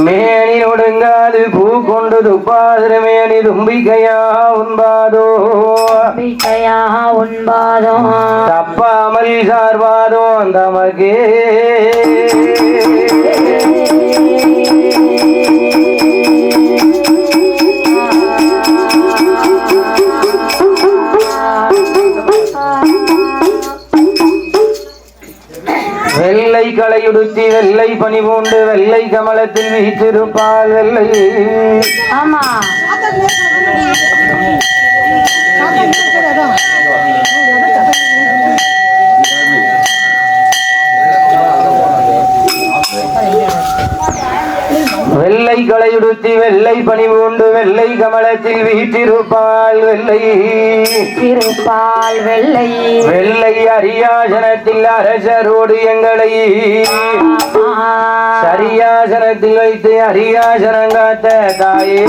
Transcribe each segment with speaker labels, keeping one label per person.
Speaker 1: மேனி ஒடுங்காது பூ கொண்டு துப்பாதிரமேனி தும்பிக்கையா உண்பாதோ தப்பாமல் சார்பாதோ தமக்கே வெள்ளை களையுடுத்தி வெள்ளை பனி பூண்டு வெள்ளை கமலத்தில் வீற்றிருப்பாள் வெள்ளை
Speaker 2: ஆமா
Speaker 1: வெள்ளை களையுடுத்தி வெள்ளை பனி பூண்டு வெள்ளை கமலத்தில் வீற்றிருப்பாள் வெள்ளை
Speaker 2: இருப்பாள் வெள்ளை
Speaker 1: வெள்ளை அரியாசனத்தில் அரசரோடு எங்களை சரியாசனத்தில் வைத்து அரியாசனம் காத்த தாயே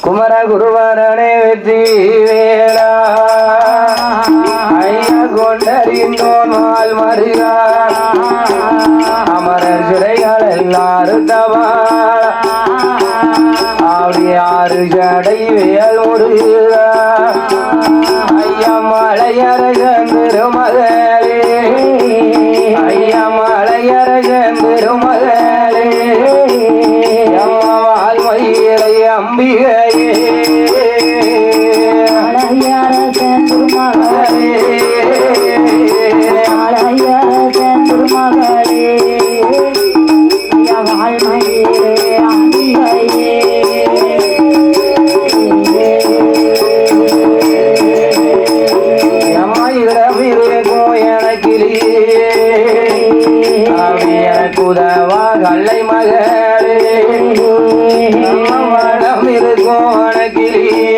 Speaker 1: குமர குருவரனே வெற்றி வேளா ஐயா கொண்டறிந்தோன் மால் மருகா அமரர் சிறைகள் எல்லாரும் தவாள ஆறு ஜடை வேல் முருகா ஐயா மலையரசன் திருமகளே ஐயா மலையரசன் திருமகளே அம்மாவால் மயிலை அம்பிகையே
Speaker 2: அழகரசன் திருமகளே அழகரசன் திருமகளே வாழ்மையிலே அம்பிகையே
Speaker 1: உதவா கல்லை வெள்ளை மகளே வளம் இருக்கும் வனக்கிளியே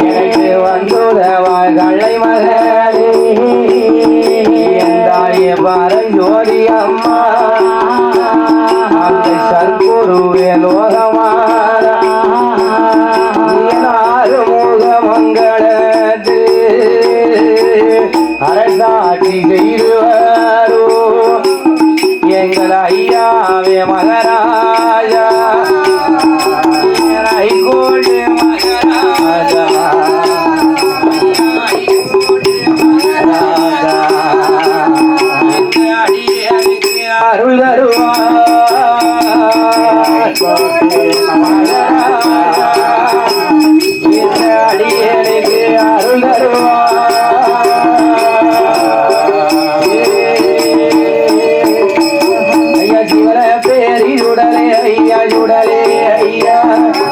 Speaker 1: எனக்கு வந்துதவாய் கள்ளை மகளே தாயே பரஞ்சோதி அம்மா அந்த சர்க்குருவே லோகமாரா நீனாறு முகமங்களத்து அரசாட்சி செய்து வரும் எங்கள் ஐயாவே மகராஜா ஐகோடு மகராஜா அருள் தருவார் அடியனுக்கு அருள் தருவார் ஐயா சிவர பேரி சுடலே ஐயா சுடலே ஐயா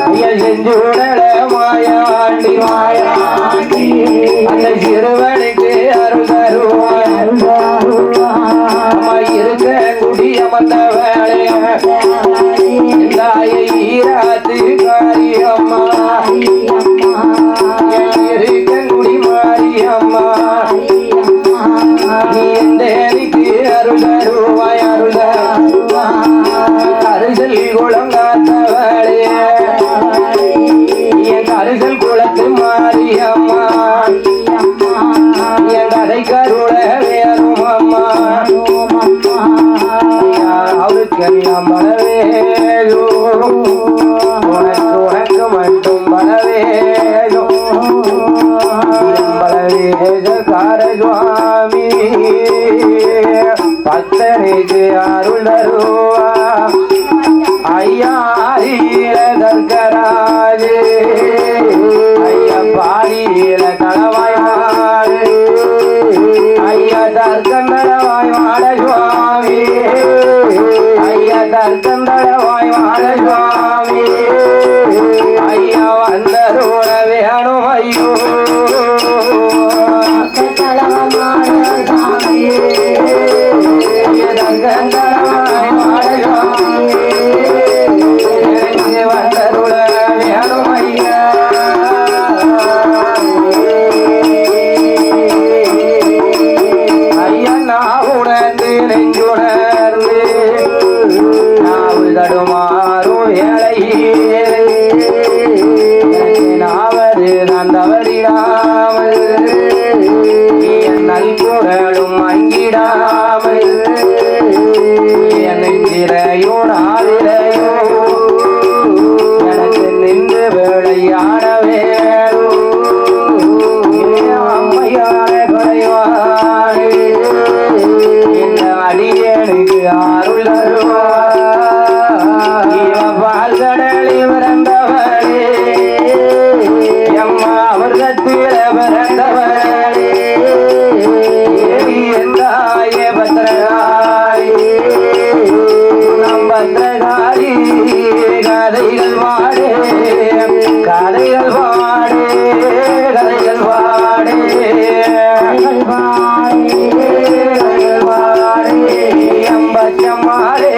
Speaker 1: ஐயா செஞ்சுடல மாயாண்டி மாயாண்டி அந்த சிறுவனுக்கு அருள் தருவார் அம்மா இருக்க குடிய வந்த வேலைய தாயை ஈராத்து காரியம்மா இருக்க குடி மாரியம்மா நீ எந்த அருள் தருவாய் அருள் கருசல் குளம் காத்த வேலைய என் கருசல் குளத்து மாரியம்மா என் கதை கருள வேணும் அம்மா அவருக்கெல்லாம் பலவேதோ உனக்கு உனக்கு மட்டும் பலவேதோ பலவேதக்கார சுவாமி பக்தனுக்கு அருள் தருவா ஐயா கர்கராஜே ஐயா பாடியில களவாய் மாறு ஐயா தற்கண்டளவாய் மாட சுவாமி ஐயா தற்கண்டளவாய் மாட சுவாமி ஐயா வந்தருள வேணும் ஐயோ தற்கண்டளவாய் மாட சுவாமி வந்தருள வேணும் ஐயா ஐயா நான் உணர்ந்து நெஞ்சுணர்ந்து நாவு தடுமாறும் வேளையே நாவது நான் தவறிடாமல் என் நல்குரலும் அங்கிடாமல் என் நெஞ்சிலையோ நாளிலையோ எனக்கு நின்று வேளையான வேணும் அம்மையான குறைவானே இந்த அடியனுக்கு அருள் தருவார் பால் கடலில் பிறந்தவளே அம்மா அவர்கத்தில பிறந்தவளே எந்தாய பத்திரகாரி நம் பத்திரகாரி கதைகள் பாடே கதைகள் பாடே கதைகள் பாடே கதைகள் பாடே கதைகள் பாடே அம்பச்சம்மாளே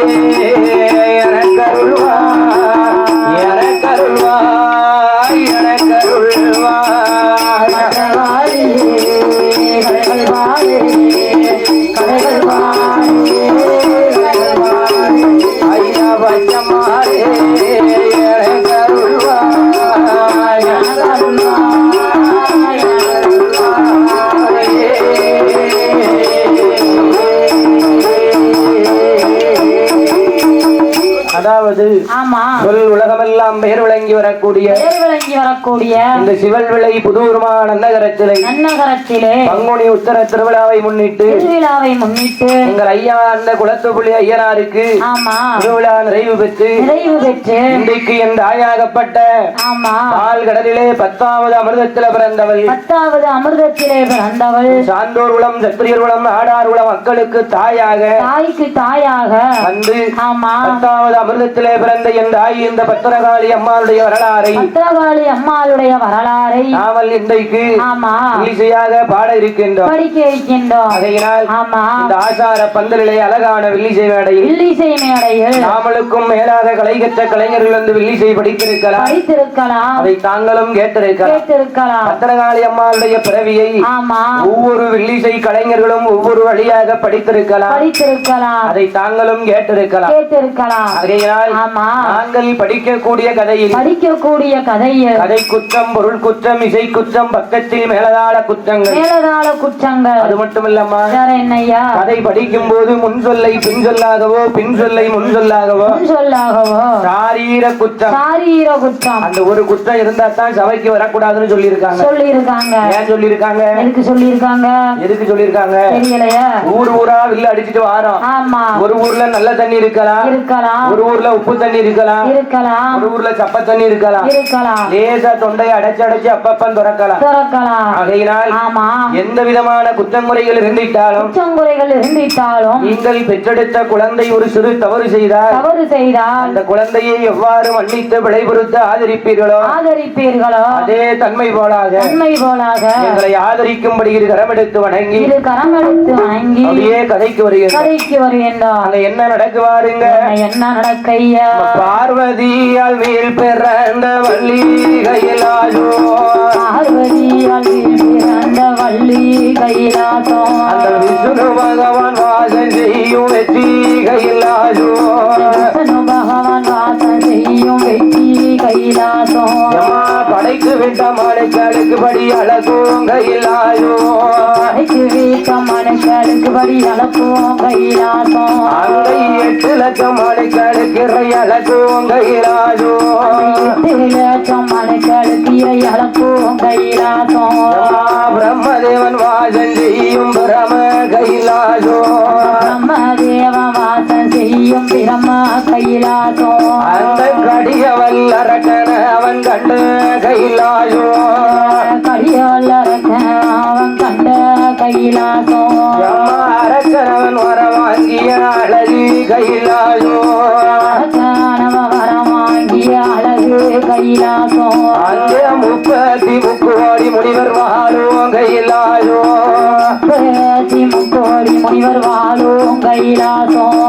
Speaker 1: எனக்கருள்வாய் எனக்கருள்வாய் எனக்கருள்வாய் கதைகள் பாடே கதைகள் பாடே கதைகள் பாடே ஐயா பச்சம்மாளே எனக்கருள்வாய் எனக்கருள்வாய் அதாவது
Speaker 2: ஆமா
Speaker 1: சொல் உலகமெல்லாம் பெயர் விளங்கி வரக்கூடிய இந்த சிவல்விளை புதூர்மான நன்னகரத்திலே பங்குனி உத்தர திருவிழாவை முன்னிட்டு எங்கள் ஐயா அந்த குளத்துப்புள்ளி ஐயனாருக்கு திருவிழா நிறைவு பெற்று இன்றைக்கு என் தாயாகப்பட்ட பால் கடலிலே 10வது அமிர்தத்திலே பிறந்தவள் சான்றோர் குலம் சத்திரியர் குலம் நாடார் குலம் மக்களுக்கு தாயாக வந்து 10வது அமிர்தத்திலே பிறந்த என் தாய் இந்த பத்திரகாளி அம்மாளுடைய வரலாறை
Speaker 2: பத்திரகாளி அம்மாளுடைய வரலாறை
Speaker 1: நாமல் இன்றைக்கு
Speaker 2: ஆமா
Speaker 1: வில்லிசையாக பாட இருக்கின்றோம்.
Speaker 2: படிக்க இருக்கின்றோம்.
Speaker 1: ஆகையினால்
Speaker 2: ஆமா
Speaker 1: இந்த ஆசார பந்தலிலே அழகான வில்லிசை மேடையில்
Speaker 2: வில்லிசை மேடையில்
Speaker 1: நாமளுக்கும் மேலாக கலை கற்ற கலைஞர்கள் வந்து வில்லிசை படித்திருக்கலாம்.
Speaker 2: படித்திருக்கலாம்.
Speaker 1: அதை தாங்களும் கேட்டிருக்கலாம்.
Speaker 2: கேட்டிருக்கலாம்.
Speaker 1: பத்திரகாளி அம்மாளுடைய பிறவியை
Speaker 2: ஆமா
Speaker 1: ஒவ்வொரு வில்லிசை கலைஞர்களும் ஒவ்வொரு வழியாக படித்திருக்கலாம்.
Speaker 2: படித்திருக்கலாம்.
Speaker 1: அதை தாங்களும் கேட்டிருக்கலாம்.
Speaker 2: கேட்டிருக்கலாம்.
Speaker 1: ஆகையினால்
Speaker 2: ஆமா
Speaker 1: நாங்கள் படிக்கக்கூடிய கதையில்
Speaker 2: படிக்கக்கூடிய கதையில்
Speaker 1: கதை குற்றம், பொருள் குற்றம், இசை குற்றம், பக்கத்தில் மேலதாள குற்றங்கள்,
Speaker 2: மேலதாள குற்றங்கள்.
Speaker 1: அது மட்டுமில்லம்மா
Speaker 2: வேற என்னய்யா?
Speaker 1: கதை படிக்கும் போது முன் சொல்லை பின் சொல்லாகவோ பின் சொல்லை முன் சொல்லாகவோ
Speaker 2: சொல்லாகவோ
Speaker 1: சாரீர குற்றம்,
Speaker 2: சாரீர குற்றம்
Speaker 1: அந்த ஒரு குற்றம் இருந்தா தான் சபைக்கு வரக்கூடாதுன்னு சொல்லியிருக்காங்க.
Speaker 2: சொல்லியிருக்காங்க.
Speaker 1: ஏன் சொல்லியிருக்காங்க?
Speaker 2: எதுக்கு சொல்லியிருக்காங்க?
Speaker 1: எதுக்கு சொல்லியிருக்காங்க?
Speaker 2: தெரியலையா?
Speaker 1: ஊர் ஊரா வில்லு அடிச்சிட்டு வாரோம்.
Speaker 2: ஆமா
Speaker 1: ஒரு ஊர்ல நல்ல தண்ணி இருக்கலாம்,
Speaker 2: இருக்கலாம்.
Speaker 1: ஒரு ஊர்ல உப்பு தண்ணி இருக்கலாம்,
Speaker 2: இருக்கலாம்.
Speaker 1: ஒரு ஊர்ல சப்ப தண்ணி இருக்கலாம்.
Speaker 2: இருக்கலாம்.
Speaker 1: லேசா தொண்டையை அடைச்சு அடைச்சு அப்பப்பன் துறக்கலாம்.
Speaker 2: திறக்கலாம்.
Speaker 1: ஆகையினால்
Speaker 2: ஆமா
Speaker 1: எந்த விதமான குற்றமுறைகள் இருந்திட்டாலும்
Speaker 2: குற்றங்குறைகள் இருந்திட்டாலும்
Speaker 1: நீங்கள் பெற்றெடுத்த குழந்தை ஒரு சிறு தவறு செய்தால்
Speaker 2: தவறு செய்தால்
Speaker 1: அந்த குழந்தையை எவ்வாறு மன்னித்து விடை பொறுத்து ஆதரிப்பீர்களோ
Speaker 2: ஆதரிப்பீர்களோ
Speaker 1: அதே தன்மை போலாக
Speaker 2: தன்மை போலாக
Speaker 1: எங்களை ஆதரிக்கும்படி இரு கரம் எடுத்து வணங்கி
Speaker 2: இரு கரம் எடுத்து வணங்கி
Speaker 1: அப்படியே கதைக்கு வருகிறது.
Speaker 2: கதைக்கு வருகின்றோம்.
Speaker 1: அங்க என்ன நடக்குவாருங்க?
Speaker 2: என்ன நடக்கையா?
Speaker 1: பார்வதியால் மேல் பிறந்த வள்ளி கையிலாஜோ,
Speaker 2: பார்வதியால் பிறந்த வள்ளி கைலாசம்,
Speaker 1: அந்த விஷ்ணு பகவான் வாசம் செய்யும் வெற்றி கையிலாஜோ,
Speaker 2: விஷ்ணு பகவான் வாசம் செய்யும் வெற்றி கைலாசம்,
Speaker 1: படைக்கு விட்ட மனுக்களுக்கு படி அழகும் கையிலாஜோ,
Speaker 2: படைக்கு வீட்ட மனுக்களுக்கு படி அழகும் கைலாசம்,
Speaker 1: அங்க 8 லட்சம் மனுக்களுக்கு இறை அழகும் கையிலாஜோ,
Speaker 2: 8 லட்சம் மனுக்களுக்கு இறை அழகும் கைலாசம்,
Speaker 1: பிரம்மதேவன் வாசம் செய்யும் பிரம கைலாஜோ,
Speaker 2: பிரம்மதேவ வாசம் செய்யும் பிரம கைலாசம்,
Speaker 1: அந்த கடிய வல்லரக்கன அவன் கண்ட கைலாஜோ,
Speaker 2: கடியல்லரக்க அவன் கண்ட கைலாசம்,
Speaker 1: அரக்கனவன் வர வாங்கிய அழகு கைலாஜோ,
Speaker 2: கணவ வரம் வாங்கிய அழகு கைலாசம்,
Speaker 1: அங்கே 33 கோடி முனிவர் வாழும் கைலாஜோ,
Speaker 2: 33 முனிவர் வாழும் கைலாசம்,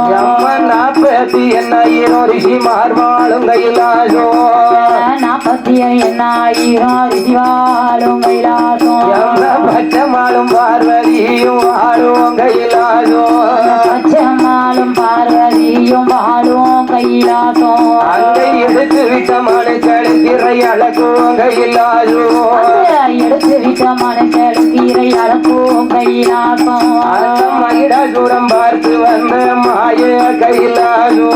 Speaker 1: 48 ரிஷிமார் வாழும் கைலாஜோ,
Speaker 2: 48,000 ரிஷி வாழும் கைலாசம்,
Speaker 1: பச்சமாளும் பார்வதியும் வாழும் கைலாஜோ,
Speaker 2: பச்சைமாலும் பார்வதியும் வாழும் கைலாசம்,
Speaker 1: அங்கை எடுத்து விட்ட மனுக்கள் திரை அழகும் கைலாஜோ,
Speaker 2: எடுத்து விட்ட மனுக்களுக்கு இறை அழகும் கைலாசம்,
Speaker 1: மகிடாசுரம் பார்த்து வந்த மாய கைலாஜோ,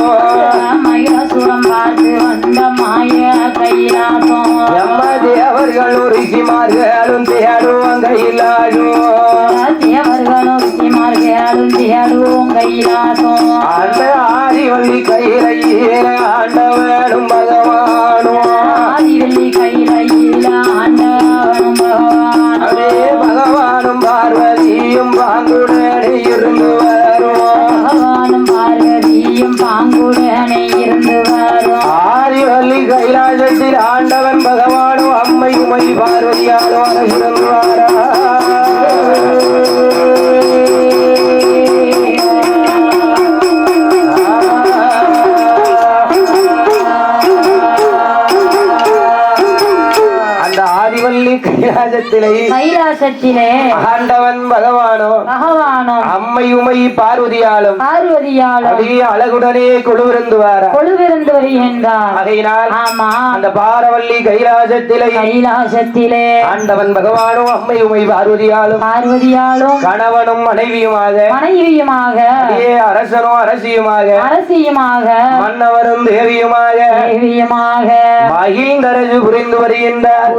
Speaker 2: மகிழசுரம் பார்த்து வந்த மாய கைலாசம்,
Speaker 1: தேவர்களும் ரிஷிமார்களும் தேடும் கைலாஜோ,
Speaker 2: தேவர்களும் ரிஷிமார்களும் தேடும் கைலாசம்,
Speaker 1: அந்த ஆதிவள்ளி கையில ஆண்டவனும் பகவானும்,
Speaker 2: ஆதிவள்ளி கையில ஆண்டவனும் பகவான்,
Speaker 1: அதே பகவானும் பார்வதியும் பாங்குடனே இருந்து வரும்,
Speaker 2: பகவானும் பார்வதியும் பாங்குடனே இருந்து வரும்,
Speaker 1: ஆதிவள்ளி கைலாசத்தில் ஆண்டவன் பகவானும் அம்மை உமை பார்வதியாலும் அரசிருந்து வாரா. அந்த ஆதிவள்ளி
Speaker 2: கைலாசத்திலே
Speaker 1: ஆண்டவன் பகவானும் அம்மை உமை பார்வதியாலும் அப்படியே அழகுடனே கொழுவிருந்து வாரா.
Speaker 2: கொழுவிருந்து வருகின்றார்.
Speaker 1: அதையினால்
Speaker 2: ஆமா
Speaker 1: அந்த பாரவள்ளி கைலாசத்திலே ஆண்டவன் பகவானும் அம்மை உமை பார்வதியாலும் கணவனும் மனைவியுமாக அரசனும் அரசியுமாக மன்னவரும் தேவியுமாக மகிழ்ந்தரசு புரிந்து வருகின்றார்.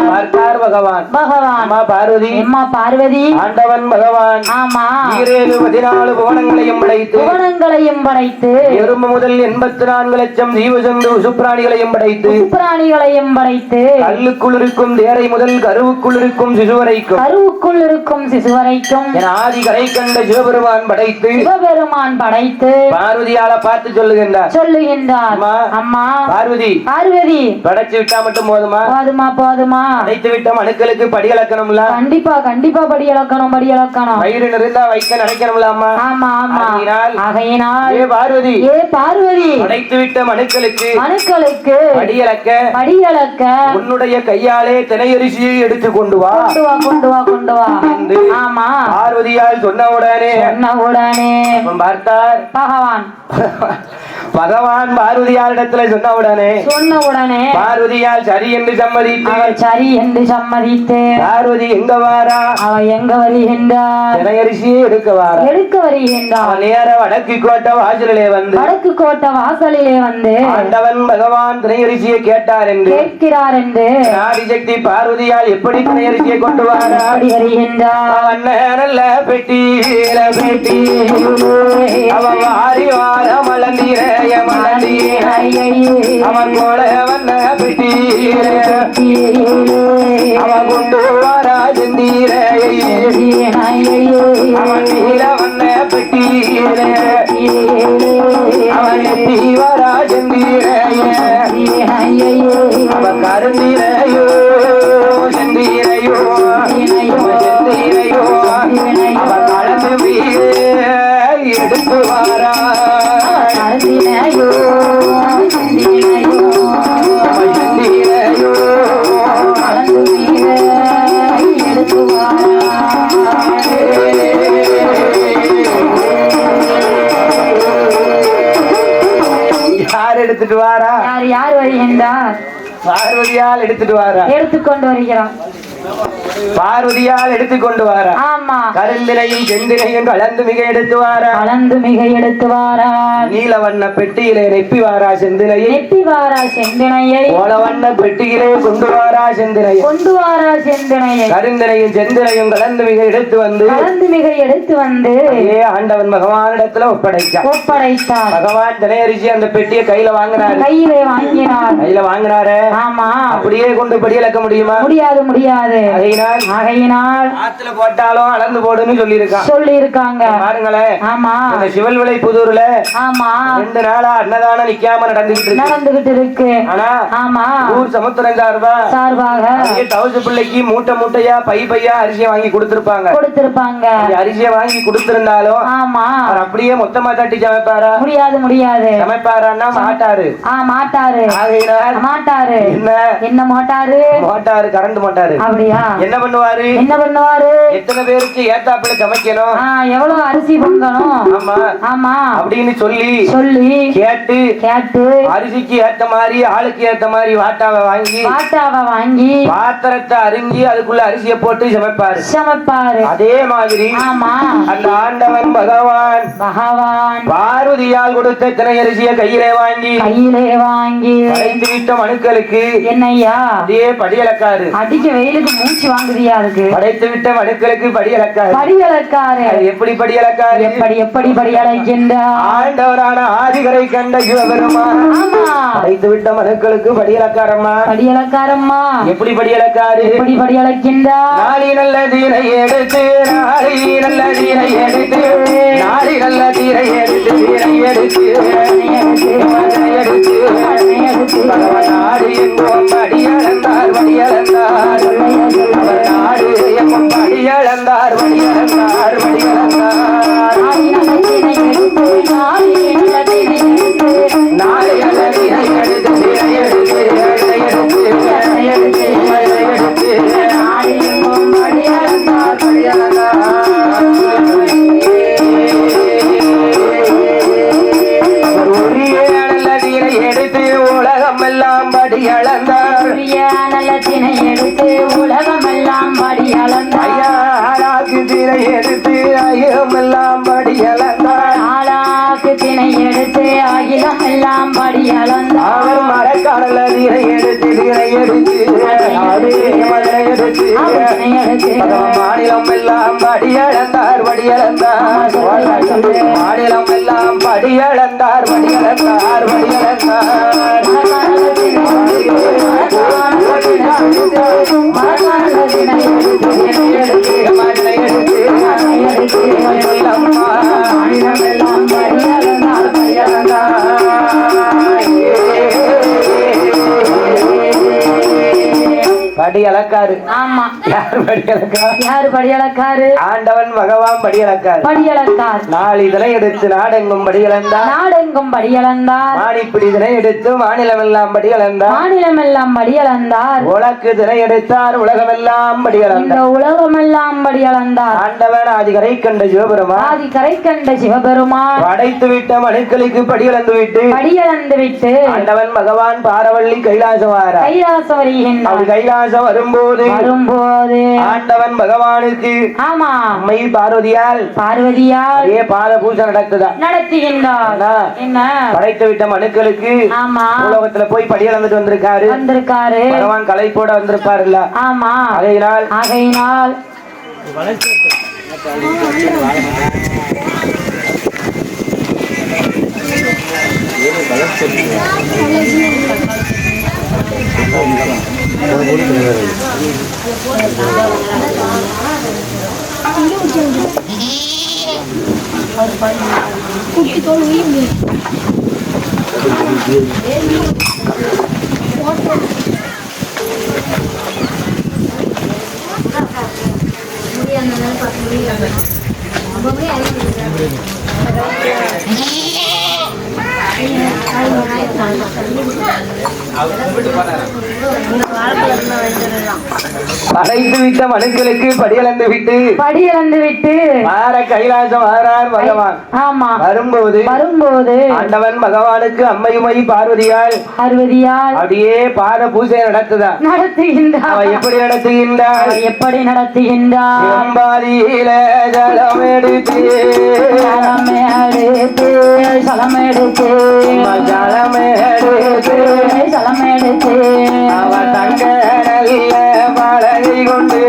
Speaker 1: பார்த்தார் பகவான்
Speaker 2: பகவான்
Speaker 1: அம்மா பார்வதி
Speaker 2: அம்மா பார்வதி
Speaker 1: ஆண்டவன் பகவான்
Speaker 2: ஆமா
Speaker 1: 14 புவனங்களையும் படைத்து
Speaker 2: புவனங்களையும் படைத்து
Speaker 1: எறும்பு முதல் 84 லட்சம் ஜீவஜந்து சுப்ராணிகளையும் படைத்து
Speaker 2: பிராணிகளையும் படைத்து
Speaker 1: கல்லுக்குள் இருக்கும் தேரை முதல் கருவுக்குள் இருக்கும் சிசு வரைக்கும்
Speaker 2: கருவுக்குள் இருக்கும் சிசு வரைக்கும்
Speaker 1: என் ஆதி கரை கண்ட சிவபெருமான் படைத்து
Speaker 2: சிவபெருமான் படைத்து
Speaker 1: பார்வதியால பார்த்து சொல்லுகின்றார்
Speaker 2: சொல்லுகின்றார்
Speaker 1: அம்மா,
Speaker 2: அம்மா
Speaker 1: பார்வதி
Speaker 2: பார்வதி
Speaker 1: படைச்சு விட்டா மட்டும் போதுமா
Speaker 2: போதுமா போதுமா
Speaker 1: படைத்து விட்ட மனுக்களுக்கு படி இழக்கணும்ல
Speaker 2: கண்டிப்பா கண்டிப்பா படி இழக்கணும் படி இழக்கணும்
Speaker 1: வயிறு நிறைந்தா வைக்க நினைக்கணும்ல அம்மா
Speaker 2: ஆமா ஆமா
Speaker 1: ஆகையினால்,
Speaker 2: ஆகையினால்
Speaker 1: ஏ பார்வதி
Speaker 2: ஏ பார்வதி
Speaker 1: படைத்து விட்ட மனுக்களுக்கு
Speaker 2: மனுக்களுக்கு
Speaker 1: படி இழக்க
Speaker 2: படி இழக்க
Speaker 1: உன்னுடைய கையாலே தினையரிசியை எடுத்து கொண்டு வா
Speaker 2: கொண்டு வா கொண்டு வா கொண்டு வா
Speaker 1: என்று
Speaker 2: ஆமா
Speaker 1: பார்வதியால் சொன்ன உடனே
Speaker 2: சொன்ன உடனே
Speaker 1: அவன் பார்த்தார்
Speaker 2: பகவான்
Speaker 1: பகவான் பார்வதியாரிடத்துல சொன்ன உடனே
Speaker 2: சொன்ன உடனே
Speaker 1: பார்வதியால் சரி என்று சம்மதித்து
Speaker 2: அவள் சரி என்று சம்மதித்து
Speaker 1: பார்வதி எங்க வாரா
Speaker 2: அவள் எங்க வருகின்றார்
Speaker 1: தினையரிசியை எடுக்க வாரா
Speaker 2: எடுக்க வருகின்றார்
Speaker 1: அவன் நேர வடக்கு கோட்டை வாசலிலே வந்து
Speaker 2: வடக்கு கோட்டை வாசலிலே வந்து
Speaker 1: ஆண்டவன் பகவான் தினையரிசியை கேட்டார் என்று
Speaker 2: கேட்கிறார் என்று
Speaker 1: ஆதிசக்தி பார்வதியால் எப்படி தினையரிசியை கொண்டு வாரா
Speaker 2: அப்படி வருகின்றார்
Speaker 1: அவன் நல்ல பெட்டி பெட்டி அவன் வாரி வார மலந்தீரைய மலந்தீர அவன் போல வந்த பெட்டி அவன் கொண்டு வாரா செந்தீரையை அவன் நீல வந்த பெட்டி அவன் எட்டி வாரா செந்தீரைய அவன் கருந்தீரையோ செந்தீரையோ செந்தீரையோ அவன் கலந்து வீடு எடுத்து வாரா
Speaker 2: கருதினையோ சிந்தினையோ
Speaker 1: அவன் செந்தீரையோ
Speaker 2: கலந்து வீர எடுத்து வாரா
Speaker 1: யார் எடுத்துட்டு வாரா
Speaker 2: யார் யார் வருகின்றார்
Speaker 1: பார்வதியால் எடுத்துட்டு வாரா
Speaker 2: எடுத்துக்கொண்டு வருகிறான்
Speaker 1: பார்வதியால் எடுத்துக்கொண்டு வாரா
Speaker 2: ஆமா
Speaker 1: கருந்தினையும் செந்தினையும் கலந்து மிக எடுத்து வாரா
Speaker 2: கலந்து மிக எடுத்து வாரார்
Speaker 1: நீலவண்ண பெட்டியிலே நெப்பி வாரா செந்தினையை
Speaker 2: நெட்டி வாரா செந்தினையை
Speaker 1: ஓலவண்ண பெட்டியிலே கொண்டு வாரா செந்தினையை
Speaker 2: கொண்டு வாரா செந்தினையை
Speaker 1: கருந்தினையும் செந்தினையும் கலந்து மிக எடுத்து வந்து
Speaker 2: கலந்து மிக எடுத்து வந்து
Speaker 1: ஏ ஆண்டவன் பகவானிடத்துல ஒப்படைச்சார்
Speaker 2: ஒப்படைத்தார்
Speaker 1: பகவான் தினையரிசி அந்த பெட்டியை கையில வாங்கினாரு
Speaker 2: கையிலே வாங்கினார்
Speaker 1: கையில வாங்கினாரு
Speaker 2: ஆமா
Speaker 1: அப்படியே கொண்டு படி இழக்க முடியுமா
Speaker 2: முடியாது முடியாது
Speaker 1: ஆகையினால்
Speaker 2: ஆகையினால்
Speaker 1: ஆத்துல போட்டாலும் அளந்து போடுன்னு சொல்லியிருக்கான்
Speaker 2: சொல்லி இருக்காங்க
Speaker 1: பாருங்களேன்
Speaker 2: ஆமா
Speaker 1: இந்த சிவல்விளை புதூர்ல
Speaker 2: ஆமா
Speaker 1: 2 நாளா அன்னதானம் நிக்காம நடந்துகிட்டு இருக்கு
Speaker 2: நடந்துகிட்டு இருக்கு
Speaker 1: ஆனா
Speaker 2: ஆமா
Speaker 1: ஊர் சமுத்திரம் சார்பா
Speaker 2: சார்பாக
Speaker 1: அப்படியே தவசு பிள்ளைக்கு மூட்டை மூட்டையா பையா அரிசியை வாங்கி கொடுத்திருப்பாங்க
Speaker 2: கொடுத்திருப்பாங்க
Speaker 1: அப்படி அரிசியை வாங்கி கொடுத்திருந்தாலும்
Speaker 2: ஆமா
Speaker 1: அவர் அப்படியே மொத்தமா தட்டி சமைப்பாரா
Speaker 2: முடியாது முடியாது
Speaker 1: சமைப்பாரான்னா மாட்டாரு
Speaker 2: மாட்டாரு
Speaker 1: ஆகையினால்
Speaker 2: மாட்டாரு
Speaker 1: என்ன
Speaker 2: என்ன மாட்டாரு
Speaker 1: மோட்டாரு கரண்ட் மோட்டாரு
Speaker 2: அப்படியா
Speaker 1: என்ன பண்ணுவாரு
Speaker 2: என்ன பண்ணுவாரு
Speaker 1: எத்தனை பேருக்கு ஏத்தாப்புல சமைக்கணும்
Speaker 2: எவ்வளவு அரிசி பொங்கணும்
Speaker 1: ஆமா
Speaker 2: ஆமா
Speaker 1: அப்படின்னு சொல்லி
Speaker 2: சொல்லி
Speaker 1: கேட்டு
Speaker 2: கேட்டு
Speaker 1: அரிசிக்கு ஏத்த மாதிரி ஆளுக்கு ஏத்த மாதிரி வாட்டாவை வாங்கி
Speaker 2: பாட்டாவை வாங்கி
Speaker 1: பாத்திரத்தை அரிஞ்சி அதுக்குள்ள அரிசியை போட்டு சமைப்பாரு
Speaker 2: சமைப்பாரு
Speaker 1: அதே மாதிரி
Speaker 2: ஆமா
Speaker 1: அந்த ஆண்டவன் பகவான்
Speaker 2: பகவான்
Speaker 1: பார்வதியால் கொடுத்த தினை அரிசியை கையிலே வாங்கி
Speaker 2: கையிலே வாங்கி
Speaker 1: படைத்து விட்ட மனுக்களுக்கு
Speaker 2: என்னையா
Speaker 1: அதே படியலக்காரு
Speaker 2: அடிக்க வெயிலுக்கு மூச்சு வாங்குதியா இருக்கு
Speaker 1: படைத்து விட்ட மனுக்களுக்கு படியலக்காரு
Speaker 2: படியலக்காரு
Speaker 1: அது எப்படி படியலக்காரு
Speaker 2: எப்படி எப்படி படி அழைக்கின்றார்
Speaker 1: ஆண்டவரான ஆதிகரை கண்ட சிவபெருமான்
Speaker 2: ஆமா
Speaker 1: படைத்து விட்ட மனுக்களுக்கு படியலக்காரம்மா
Speaker 2: படியலக்காரம்மா
Speaker 1: எப்படி படியலக்காரு
Speaker 2: எப்படி படி அழைக்கின்றார்
Speaker 1: நாளி நல்ல தீரை எடுத்து நாளி நல்ல தீரை எடுத்து நாளி நல்ல தீரை எடுத்து தீரை எடுத்து எடுத்து பகவான் நாடு எங்கும் படியளந்தார் படியளந்தார் அவர் நாடு எங்கும் படியளந்தார் படியளந்தார் படியளந்தார் நாளி நல்ல தீரை எடுத்து தீரை எடுத்து எடுத்து நாடு எங்கும் படியளந்தார் படியளந்தார் எடுத்து உலகம் எல்லாம் படி அளந்தார்
Speaker 2: நல்ல தினை எடுத்து உலகம் எல்லாம் படி அளந்தார்
Speaker 1: ஆளாக்கு திரை எடுத்து அகிலம் எல்லாம் படி அளந்தார்
Speaker 2: ஆளாக்கு தினை எடுத்து அகிலம் எல்லாம் படி அளந்தார்
Speaker 1: அவர் மரக்க கடல நீரை எடுத்து மாநிலம் எல்லாம் படியளந்தார் மாநிலம் எல்லாம் படியளந்தார் படி அளக்காரு. ஆமா, யாரு படி அளக்காரு? ஆண்டவன் பகவான் படி அளக்கார். நாள் இதனை எடுத்து நாடெங்கும் படி அளந்தார். மாணிப்பிடி இதனை எடுத்து மாநிலம் எல்லாம் படி அளந்தார். உலக்கு இதனை எடுத்தார் உலகமெல்லாம் படி அளந்தார். ஆண்டவன் ஆதிகரை கண்ட சிவபெருமான் படைத்து விட்ட மனுக்களுக்கு படி அளந்து விட்டு ஆண்டவன் பகவான் பாரவள்ளி கைலாசம் கைலாசம் வரும்போது ஆண்டவன் பகவானுக்கு அம்மை பார்வதியால் பாத பூஜை நடத்துகின்றார். படைத்து விட்ட மனுக்களுக்கு உலகத்துல போய் படி அளந்துட்டு வந்திருக்காரு. பகவான் கலைப்போட வந்திருப்பாருல்ல. ஆகையினால் படைத்து விட்ட மனுக்களுக்கு படியளந்து விட்டு வார கைலாசம் வாரார் பகவான். வரும்போது ஆண்டவன் பகவானுக்கு அம்மையுமை பார்வதியால் அப்படியே பாத பூஜை நடத்துகின்றார். எப்படி நடத்துகின்றார்? செம்பாதியில ஜலம் எடுத்து அவ தங்க நல்ல பலகை கொண்டு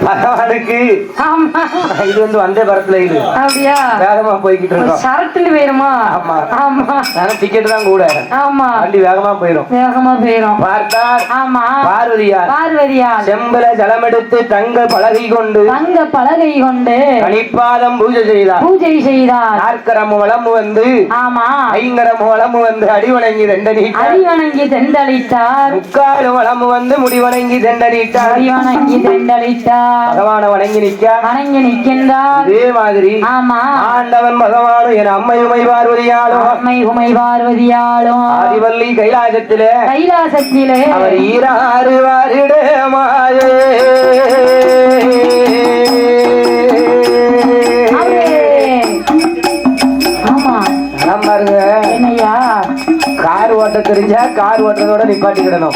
Speaker 1: பகவானுக்கு இது வந்து வந்தே பரத்துல இது அப்படியா வேகமா போய்கிட்டு இருக்கோம். சரட்டுல போயிருமா? ஆமா ஆமா, டிக்கெட் தான் கூட. ஆமா, வண்டி வேகமா போயிரும். பார்த்தார். ஆமா, பார்வதியார் செம்பல ஜலமெடுத்து தங்க பலகை கொண்டு கணிப்பாதம் பூஜை செய்தார். நாற்கரம் வளம் வந்து ஐங்கரம் வளம் வந்து அடிவணங்கி தெண்டளித்தார். முக்கால் வளம் வந்து முடிவணங்கி தெண்டளித்தார். பகவான் பகவானை வணங்கி
Speaker 2: நிற்கின்றார்.
Speaker 1: இதே மாதிரி
Speaker 2: ஆமா
Speaker 1: ஆண்டவன் பகவானும் என் அம்மை உமை பார்வதியாலும்
Speaker 2: அம்மை உமை பார்வதியாலும்
Speaker 1: ஆதிவல்லி கைலாசத்திலே அவர் ஈராறு வருடமாயே பாருங்க.
Speaker 2: என்னையா
Speaker 1: கார் ஓட்ட தெரிஞ்சா கார் ஓட்டுறதோட நிப்பாட்டிக்கிடணும்.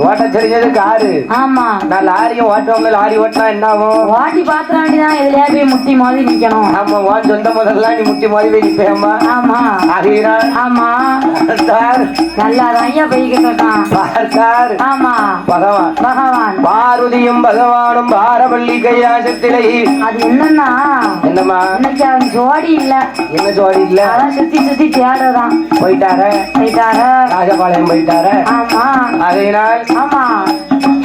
Speaker 1: ஓட்ட தெரிஞ்சது காரு.
Speaker 2: ஆமா
Speaker 1: நான் லாரியும் ஓட்டுவோம்ல, லாரி ஓட்டினா என்ன ஆகும்?
Speaker 2: ஓட்டி பாத்திர வேண்டிதான், எதுலயா போய் முட்டி மோதி நிக்கணும்.
Speaker 1: ஆமா, உன் சொந்த முதல்ல நீ முட்டி மோதி போய் நிப்பேம்மா.
Speaker 2: ஆமா ஆமா
Speaker 1: சார்
Speaker 2: நல்லாதான் ஐயா போய்கிட்டு இருக்கான்.
Speaker 1: சார்
Speaker 2: ஆமா பகவான்
Speaker 1: பார்வதியும் பகவானும் பாரவள்ளி கையாசத்திலே
Speaker 2: அது என்னன்னா
Speaker 1: என்னம்மா
Speaker 2: இன்னைக்கு அவன் ஜோடி இல்ல.
Speaker 1: என்ன ஜோடி இல்ல?
Speaker 2: அதான் சுத்தி தேடுறான்.
Speaker 1: போயிட்டாரு ராஜபாளையம் போயிட்டாரு.
Speaker 2: ஆமா
Speaker 1: அதனால்
Speaker 2: ஆமா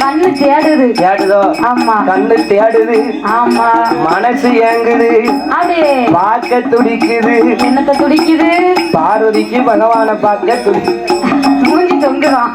Speaker 2: கண்ணு தேடுதோ. ஆமா
Speaker 1: கண்ணு தேடுது.
Speaker 2: ஆமா
Speaker 1: மனசு ஏங்குது.
Speaker 2: அப்படியே
Speaker 1: பார்க்க துடிக்குது.
Speaker 2: என்னத்த துடிக்குது?
Speaker 1: பார்வதிக்கு பகவானை பார்க்க துடி
Speaker 2: மூஞ்சி தொங்குதான்.